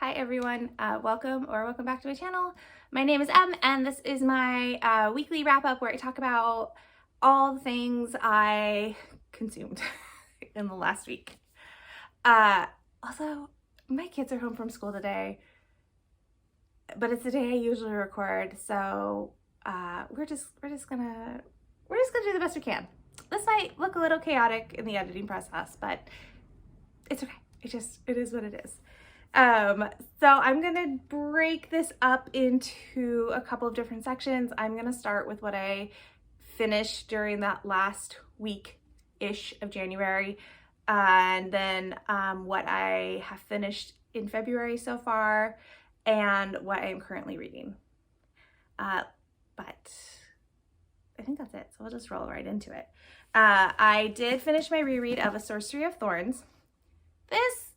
Hi everyone, welcome back to my channel. My name is Em and this is my weekly wrap up where I talk about all the things I consumed in the last week. Also, my kids are home from school today, but it's the day I usually record, so we're just gonna do the best we can. This might look a little chaotic in the editing process, but it's okay. It is what it is. So I'm gonna break this up into a couple of different sections. I'm gonna start with what I finished during that last week-ish of January, and then what I have finished in February so far, and what I am currently reading. But I think that's it, so we'll just roll right into it. I did finish my reread of A Sorcery of Thorns. This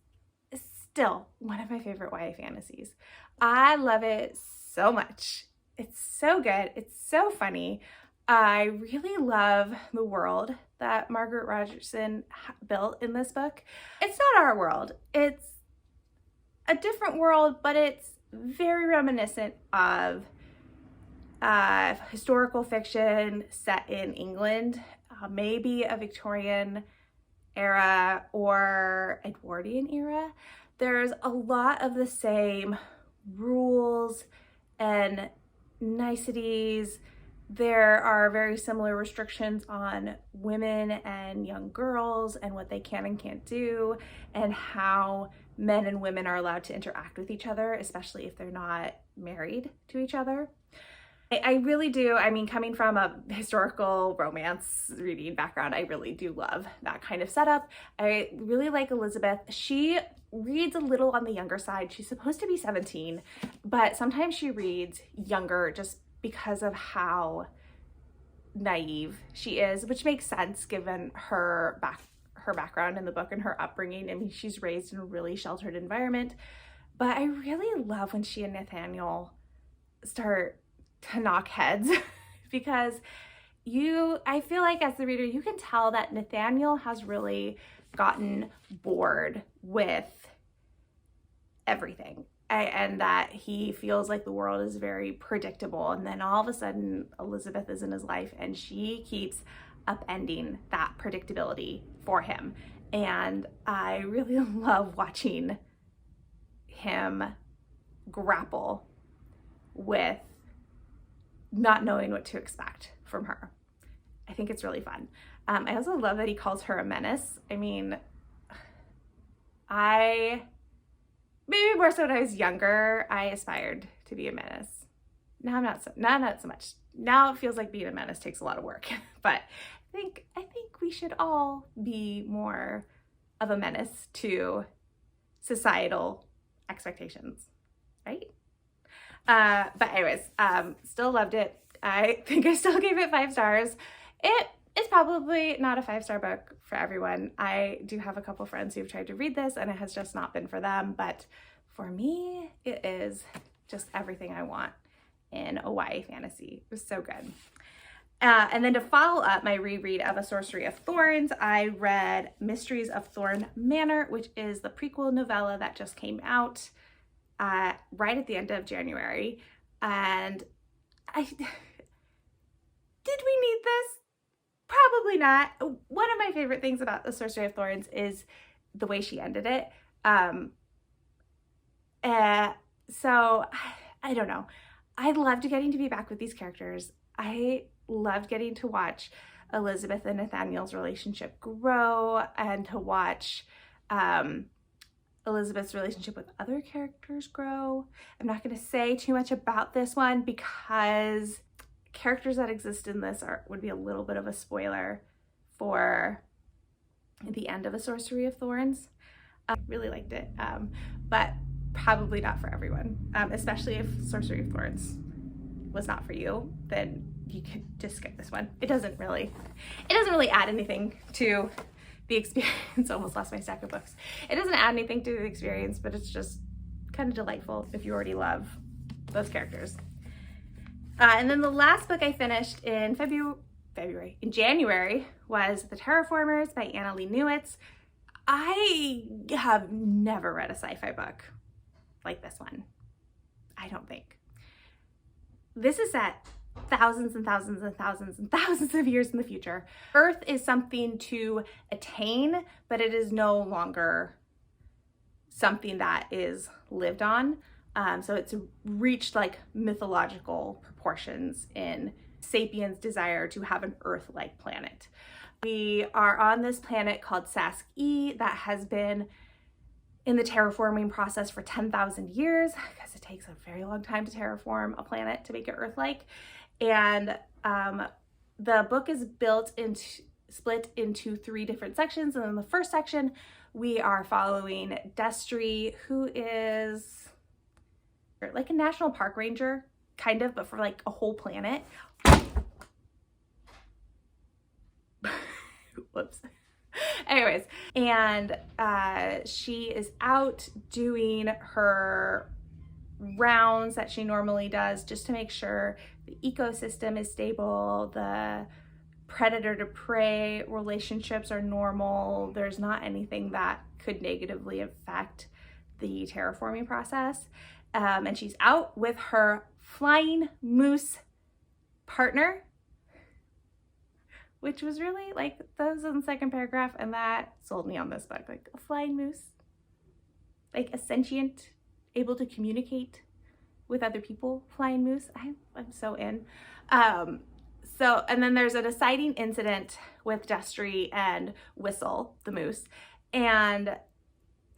is still one of my favorite YA fantasies. I love it so much. It's so good. It's so funny. I really love the world that Margaret Rogerson built in this book. It's not our world. It's a different world, but it's very reminiscent of historical fiction set in England, maybe a Victorian era or Edwardian era. There's a lot of the same rules and niceties. There are very similar restrictions on women and young girls and what they can and can't do, and how men and women are allowed to interact with each other, especially if they're not married to each other. I really do. I mean, coming from a historical romance reading background, I really do love that kind of setup. I really like Elizabeth. She reads a little on the younger side. She's supposed to be 17, but sometimes she reads younger just because of how naive she is, which makes sense given her background in the book and her upbringing. I mean, she's raised in a really sheltered environment, but I really love when she and Nathaniel start to knock heads because I feel like as the reader, you can tell that Nathaniel has really gotten bored with everything and that he feels like the world is very predictable. And then all of a sudden, Elizabeth is in his life and she keeps upending that predictability for him. And I really love watching him grapple with not knowing what to expect from her. I think it's really fun. I also love that he calls her a menace. I mean, maybe more so when I was younger, I aspired to be a menace. Now I'm not so much. Now it feels like being a menace takes a lot of work, but I think we should all be more of a menace to societal expectations, right? But anyways, still loved it. I think I still gave it 5 stars. It is probably not a 5-star book for everyone. I do have a couple friends who've tried to read this and it has just not been for them, but for me, it is just everything I want in a YA fantasy. It was so good. And then to follow up my reread of A Sorcery of Thorns, I read Mysteries of Thorn Manor, which is the prequel novella that just came out right at the end of January. And did we need this? Probably not. One of my favorite things about The Sorcery of Thorns is the way she ended it. So I don't know. I loved getting to be back with these characters. I loved getting to watch Elizabeth and Nathaniel's relationship grow and to watch Elizabeth's relationship with other characters grow. I'm not going to say too much about this one because characters that exist in this would be a little bit of a spoiler for the end of A Sorcery of Thorns. I really liked it, but probably not for everyone, especially if Sorcery of Thorns was not for you, then you could just skip this one. It doesn't really add anything to the experience. Almost lost my stack of books. It doesn't add anything to the experience, but it's just kind of delightful if you already love those characters. And then the last book I finished in January was The Terraformers by Anna Lee Newitz. I have never read a sci-fi book like this one. I don't think. This is set thousands and thousands and thousands and thousands of years in the future. Earth is something to attain, but it is no longer something that is lived on. So it's reached like mythological proportions in sapiens' desire to have an Earth-like planet. We are on this planet called Sask-E that has been in the terraforming process for 10,000 years, because it takes a very long time to terraform a planet to make it Earth-like. And the book is split into 3 different sections. And in the first section, we are following Destry, who is like a national park ranger, kind of, but for like a whole planet. Whoops. Anyways, and she is out doing her rounds that she normally does just to make sure the ecosystem is stable, the predator to prey relationships are normal, there's not anything that could negatively affect the terraforming process. And she's out with her flying moose partner, which was really like, that was in the second paragraph, and that sold me on this book. Like a flying moose, like a sentient, able to communicate with other people, flying moose. I'm so in. So, and then there's a deciding incident with Destry and Whistle, the moose, and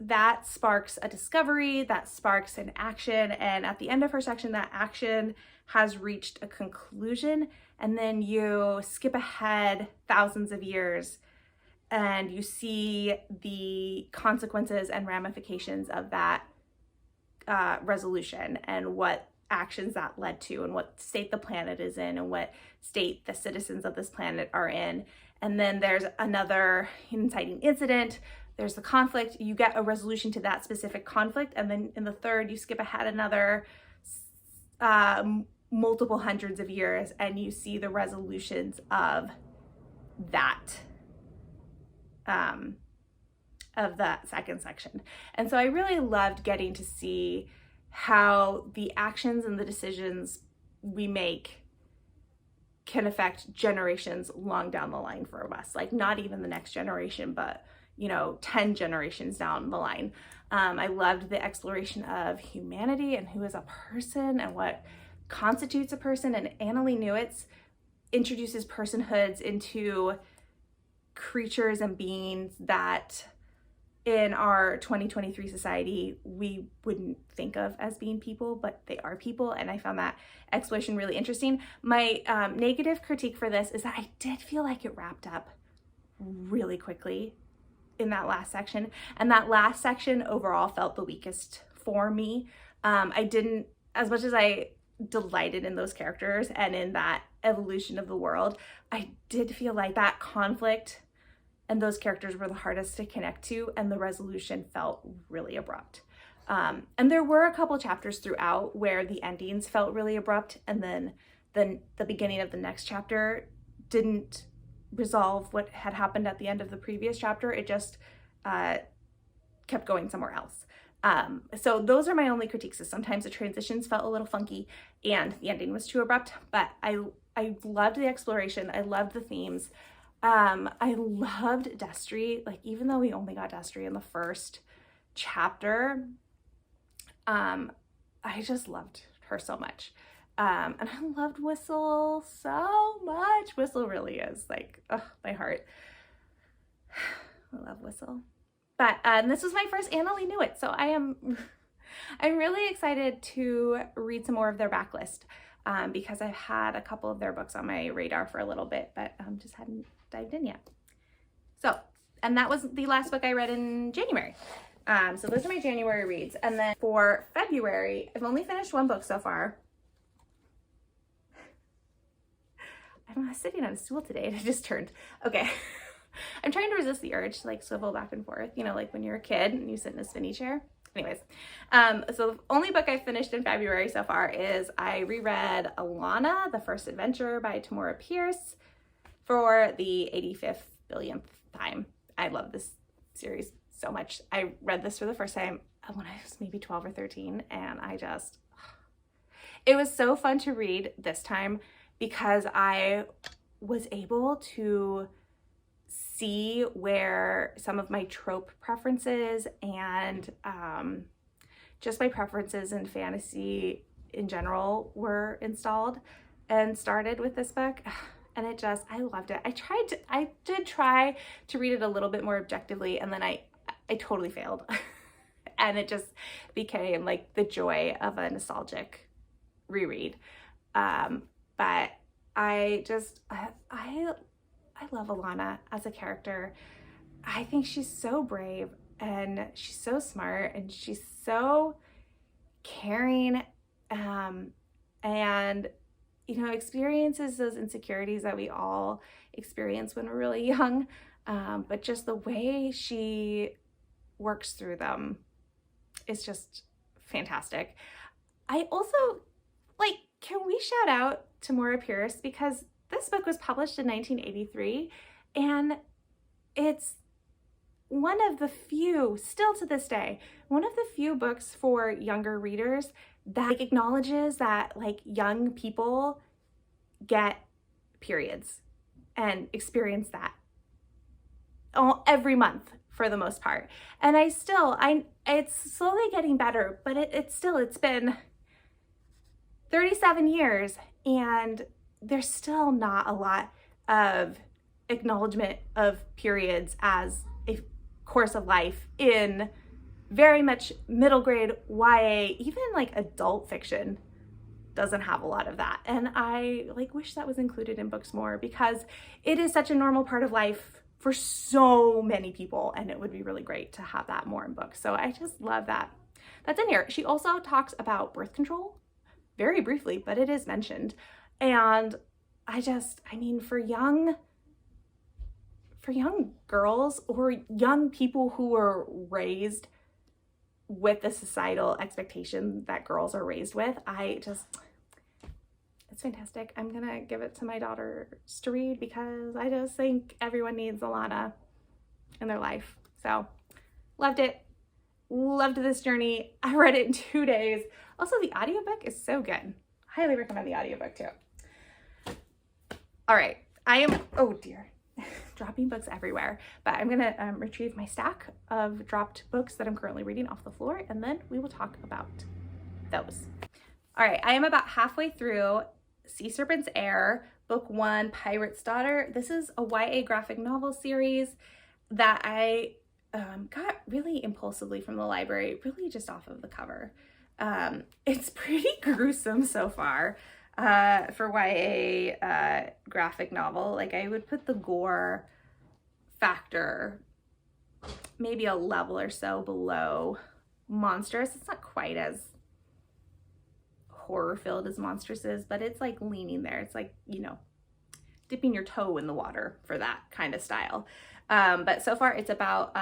that sparks a discovery, that sparks an action, and at the end of her section, that action has reached a conclusion, and then you skip ahead thousands of years and you see the consequences and ramifications of that resolution, and what actions that led to, and what state the planet is in, and what state the citizens of this planet are in. And then there's another inciting incident, there's the conflict, you get a resolution to that specific conflict, and then in the third you skip ahead another multiple hundreds of years and you see the resolutions of that second section. And so I really loved getting to see how the actions and the decisions we make can affect generations long down the line for us, like not even the next generation, but 10 generations down the line. I loved the exploration of humanity and who is a person and what constitutes a person, and Annalee Newitz introduces personhoods into creatures and beings that in our 2023 society we wouldn't think of as being people, but they are people, and I found that exploration really interesting. My negative critique for this is that I did feel like it wrapped up really quickly in that last section, and that last section overall felt the weakest for me. I didn't, as much as I delighted in those characters and in that evolution of the world, I did feel like that conflict and those characters were the hardest to connect to, and the resolution felt really abrupt. And there were a couple chapters throughout where the endings felt really abrupt, and then the beginning of the next chapter didn't resolve what had happened at the end of the previous chapter. It just kept going somewhere else. So those are my only critiques, is sometimes the transitions felt a little funky and the ending was too abrupt, but I loved the exploration. I loved the themes. I loved Destry. Like, even though we only got Destry in the first chapter, I just loved her so much. And I loved Whistle so much. Whistle really is like, my heart. I love Whistle. But this was my first Annalee Newitz, so I'm really excited to read some more of their backlist, because I've had a couple of their books on my radar for a little bit, but just hadn't dived in yet. So, and that was the last book I read in January. So those are my January reads. And then for February, I've only finished one book so far. I'm sitting on a stool today and I just turned. Okay. I'm trying to resist the urge to like swivel back and forth, like when you're a kid and you sit in a spinny chair. Anyways, so the only book I finished in February so far is I reread Alana, The First Adventure by Tamora Pierce for the 85th billionth time. I love this series so much. I read this for the first time when I was maybe 12 or 13, and it was so fun to read this time because I was able to see where some of my trope preferences and just my preferences in fantasy in general were installed and started with this book. And I loved it. I did try to read it a little bit more objectively, and then I totally failed. And it just became like the joy of a nostalgic reread. But I love Alana as a character. I think she's so brave, and she's so smart, and she's so caring, and experiences those insecurities that we all experience when we're really young, but just the way she works through them is just fantastic. I also, can we shout out Tamora Pierce, because this book was published in 1983, and it's one of the few, still to this day, one of the few books for younger readers that acknowledges that young people get periods and experience that every month for the most part. And it's slowly getting better, but it's been 37 years, and there's still not a lot of acknowledgement of periods as a course of life in very much middle grade YA. Even adult fiction doesn't have a lot of that, and I wish that was included in books more, because it is such a normal part of life for so many people, and it would be really great to have that more in books. So I just love that that's in here. She also talks about birth control very briefly, but it is mentioned. And for young girls or young people who are raised with the societal expectation that girls are raised with, it's fantastic. I'm gonna give it to my daughters to read, because I just think everyone needs Alana in their life. So loved it. Loved this journey. I read it in 2 days. Also, the audiobook is so good. Highly recommend the audiobook too. All right, oh dear, dropping books everywhere, but I'm gonna retrieve my stack of dropped books that I'm currently reading off the floor, and then we will talk about those. All right, I am about halfway through Sea Serpent's Heir, Book 1, Pirate's Daughter. This is a YA graphic novel series that I got really impulsively from the library, really just off of the cover. It's pretty gruesome so far for YA graphic novel. I would put the gore factor maybe a level or so below Monstrous. It's not quite as horror filled as Monstrous is, but it's leaning there. It's dipping your toe in the water for that kind of style. But so far it's about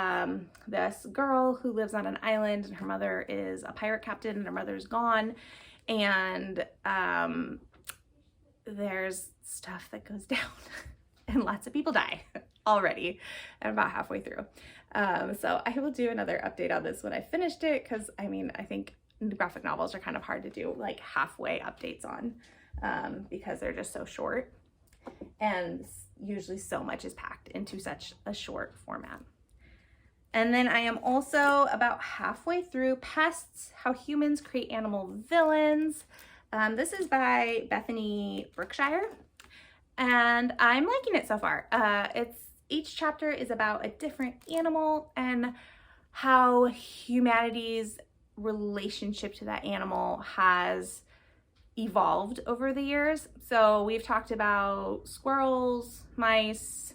this girl who lives on an island, and her mother is a pirate captain, and her mother's gone, and there's stuff that goes down and lots of people die already. I'm about halfway through. So I will do another update on this when I finished it, because I think graphic novels are kind of hard to do halfway updates on, because they're just so short, and usually so much is packed into such a short format. And then I am also about halfway through Pests: How Humans Create Animal Villains. This is by Bethany Brookshire, and I'm liking it so far. Each chapter is about a different animal and how humanity's relationship to that animal has evolved over the years. So we've talked about squirrels, mice,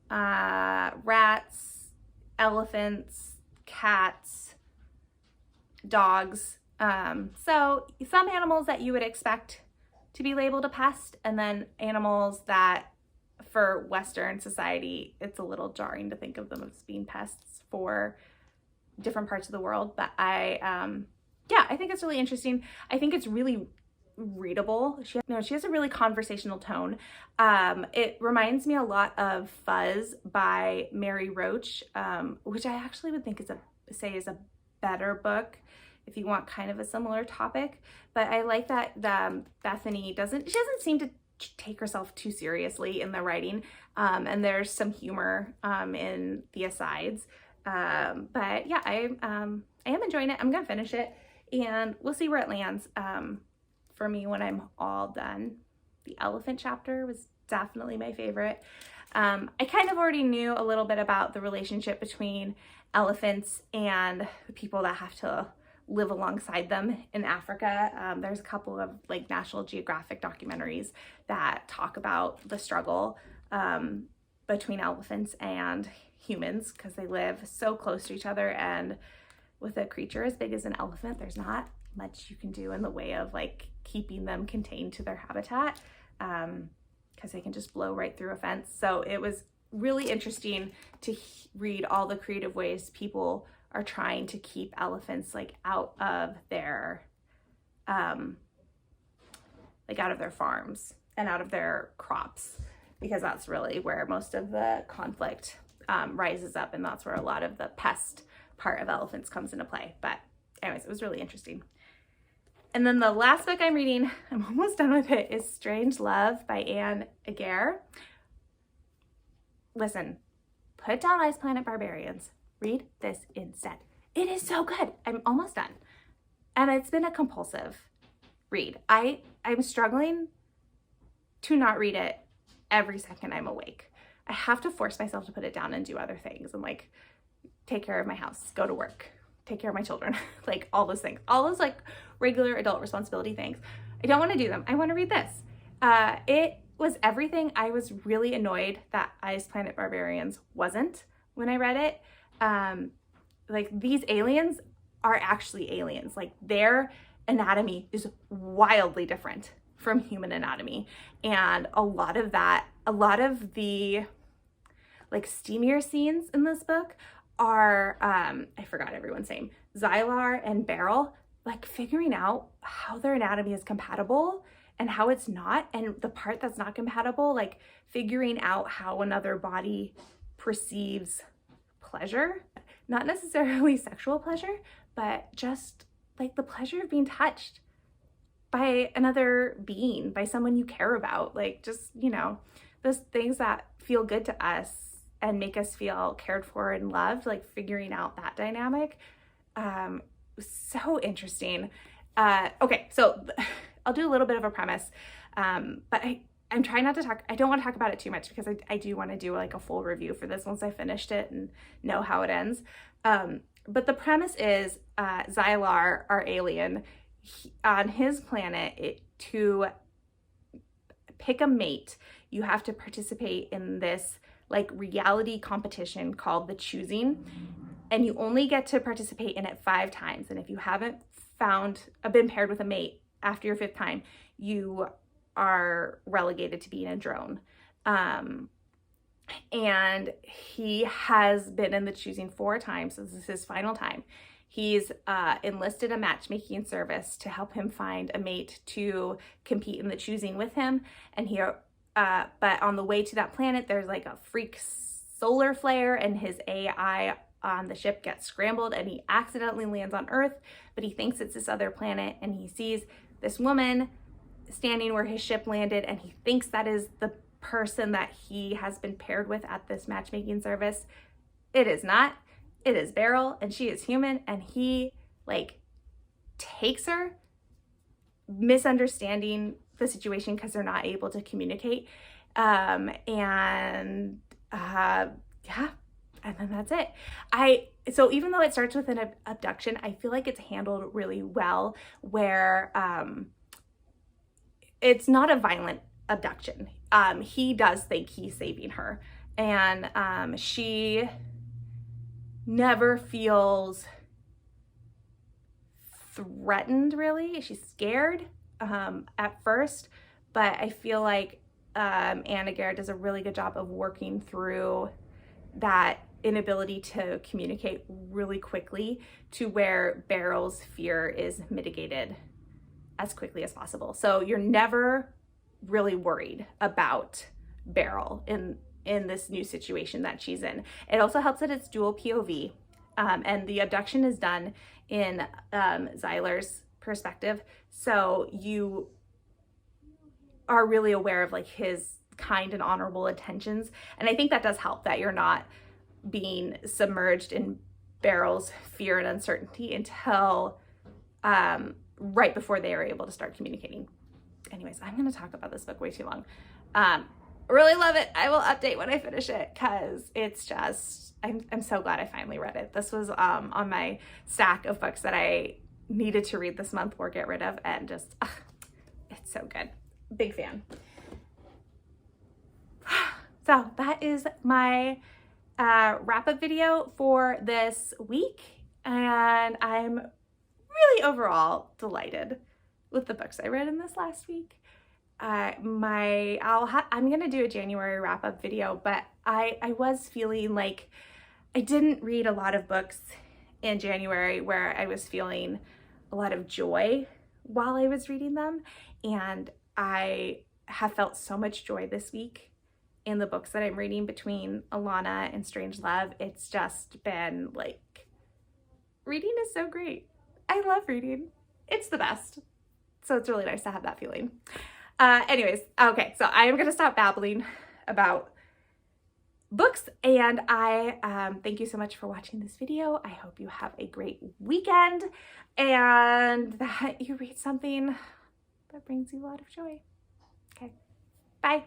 rats, elephants, cats, dogs. So some animals that you would expect to be labeled a pest, and then animals that for Western society, it's a little jarring to think of them as being pests for different parts of the world. But I think it's really interesting. I think it's really readable. She has a really conversational tone. It reminds me a lot of Fuzz by Mary Roach, which I actually would think is a better book if you want kind of a similar topic. But I like that Bethany doesn't seem to take herself too seriously in the writing, and there's some humor in the asides. But yeah, I am enjoying it. I'm gonna finish it, and we'll see where it lands for me when I'm all done. The elephant chapter was definitely my favorite. I kind of already knew a little bit about the relationship between elephants and the people that have to live alongside them in Africa. There's a couple of like National Geographic documentaries that talk about the struggle between elephants and humans, because they live so close to each other, and with a creature as big as an elephant, there's not much you can do in the way of like keeping them contained to their habitat, because they can just blow right through a fence. So it was really interesting to read all the creative ways people are trying to keep elephants like out of their farms and out of their crops, because that's really where most of the conflict rises up, and that's where a lot of the pest part of elephants comes into play. But anyways, it was really interesting. And then the last book I'm reading, I'm almost done with it, is Strange Love by Anne Aguirre. Listen, put down Ice Planet Barbarians. Read this instead. It is so good. I'm almost done. And it's been a compulsive read. I'm struggling to not read it every second I'm awake. I have to force myself to put it down and do other things, and like take care of my house, go to work, take care of my children, like all those things, all those like regular adult responsibility things. I don't want to do them. I want to read this. It was everything. I was really annoyed that Ice Planet Barbarians wasn't when I read it. Like these aliens are actually aliens. Like their anatomy is wildly different from human anatomy. And a lot of the like steamier scenes in this book are, I forgot everyone's name, Xylar and Beryl, like figuring out how their anatomy is compatible and how it's not. And the part that's not compatible, like figuring out how another body perceives pleasure, not necessarily sexual pleasure, but just like the pleasure of being touched by another being, by someone you care about, like just, you know, those things that feel good to us and make us feel cared for and loved, like figuring out that dynamic. So interesting. Okay, so I'll do a little bit of a premise, but I'm trying not to talk, I don't want to talk about it too much, because I do want to do like a full review for this once I finished it and know how it ends. But the premise is Xylar, our alien, on his planet, to pick a mate, you have to participate in this like reality competition called The Choosing, and you only get to participate in it 5 times. And if you haven't been paired with a mate after your 5th time, you are relegated to being a drone. And he has been in The Choosing 4 times, so this is his final time. He's enlisted a matchmaking service to help him find a mate to compete in The Choosing with him. And but on the way to that planet, there's like a freak solar flare, and his AI on the ship gets scrambled, and he accidentally lands on Earth, but he thinks it's this other planet, and he sees this woman standing where his ship landed, and he thinks that is the person that he has been paired with at this matchmaking service. It is not. It is Beryl, and she is human, and he like takes her, misunderstanding the situation because they're not able to communicate. Yeah, and then that's it. So even though it starts with an abduction, I feel like it's handled really well, where it's not a violent abduction. He does think he's saving her, and she never feels threatened, really. She's scared at first, but I feel like Anne Aguirre does a really good job of working through that inability to communicate really quickly to where Beryl's fear is mitigated as quickly as possible. So you're never really worried about Beryl in this new situation that she's in. It also helps that it's dual POV. And the abduction is done in Zyler's perspective. So you are really aware of like his kind and honorable intentions. And I think that does help, that you're not being submerged in Beryl's fear and uncertainty until right before they are able to start communicating. Anyways, I'm going to talk about this book way too long. Really love it. I will update when I finish it because it's just, I'm so glad I finally read it. This was on my stack of books that I needed to read this month or get rid of, and just, it's so good. Big fan. So that is my wrap-up video for this week, and I'm really overall delighted with the books I read in this last week. I'm gonna do a January wrap-up video, but I was feeling like I didn't read a lot of books in January where I was feeling a lot of joy while I was reading them, and I have felt so much joy this week in the books that I'm reading between Alana and Strangelove. It's just been like, reading is so great. I love reading. It's the best. So it's really nice to have that feeling. Anyways, okay, so I am going to stop babbling about books, and I thank you so much for watching this video. I hope you have a great weekend and that you read something that brings you a lot of joy. Okay, bye.